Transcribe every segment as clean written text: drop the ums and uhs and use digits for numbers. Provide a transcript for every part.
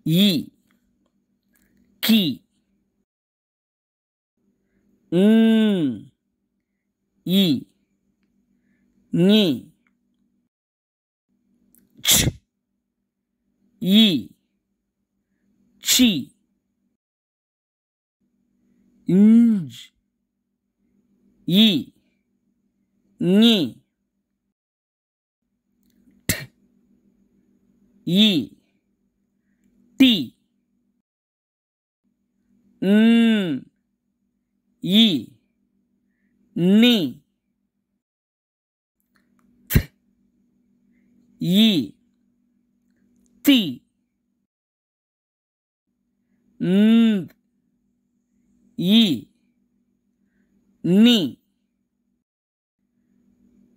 ஈ கி ஈ ஞி ச் E C inch ஈ ஞி ட் E D ஈ நி த் ஈ தி ந்த் ஈ நி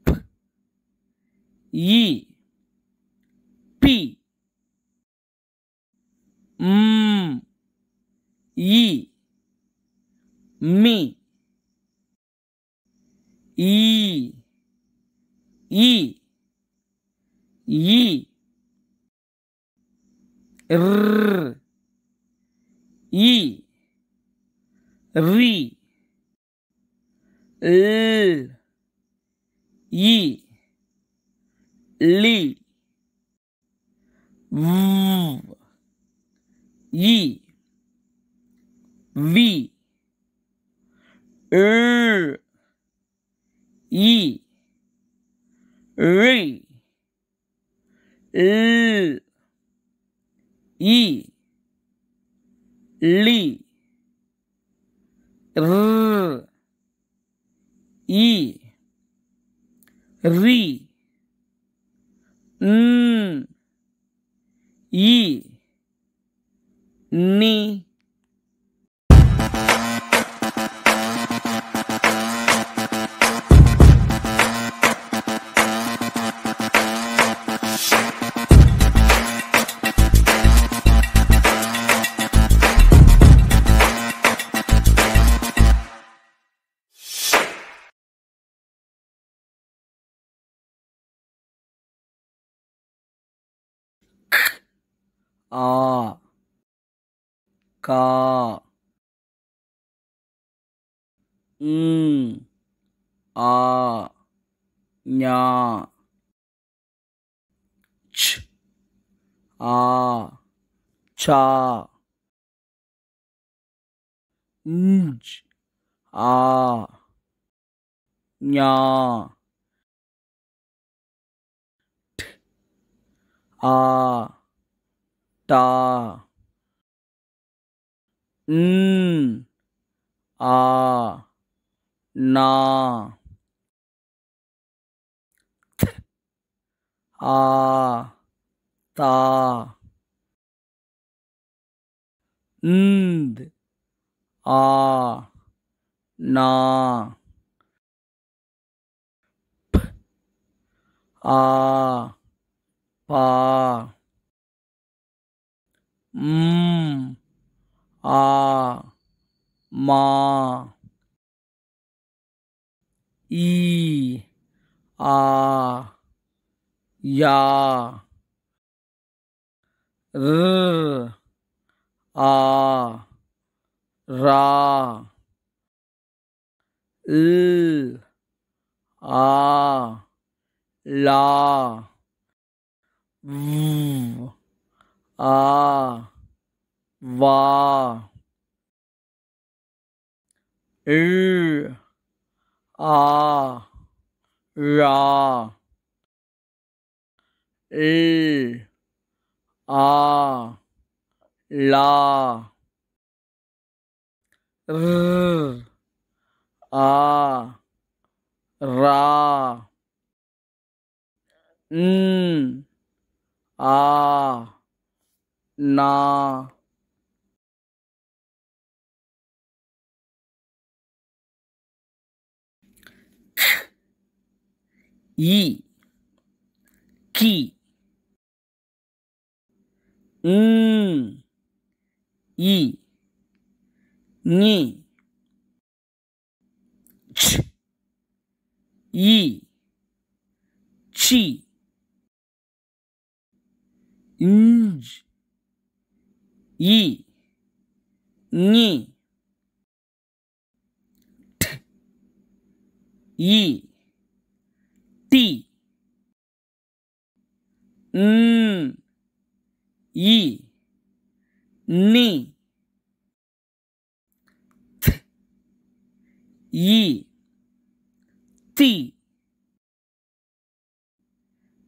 ப் ஈ பி ஈ மி ஈ ஈ ஈ ர் ஈ ரி ல் ஈ லி வ் ஈ வி ழ் ஈ ழி ல் ஈ லி ர் ஈ ரி ஈ நி ஆ கா ஆ ஞா ச் ஆ சா ஞ்ச் ஆ ஞா ட் ஆ டா ஆ நா த் ஆ தா ந்த் ஆ நா ப் ஆ பா ஆ மா ஈ ஆ யா ர் ஆ ரா ல் ஆ லா வ் ஆ வா ழ் ஆ ழா ல் ஆ லா ர் ஆ ரா ஆ நா ஈ கி ஈ ஞி ச் ஈ சி இஞ்ச் इ ङि ठ इ ति न इ नि थ इ ति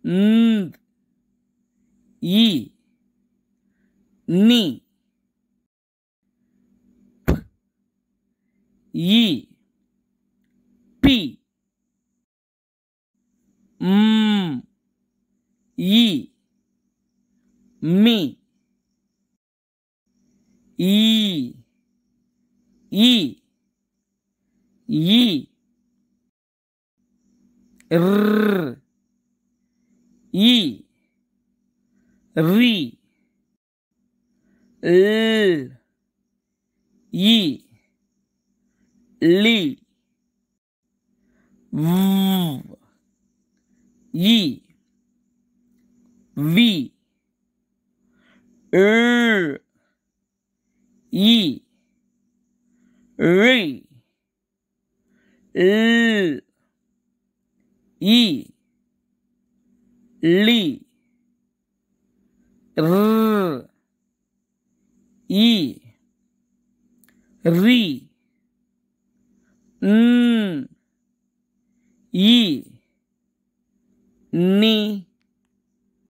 न इ नि प इ पि इ मि ई ई ई र ई री ल ई ली व ई वी ई री ल ई ली र ई री न ई नि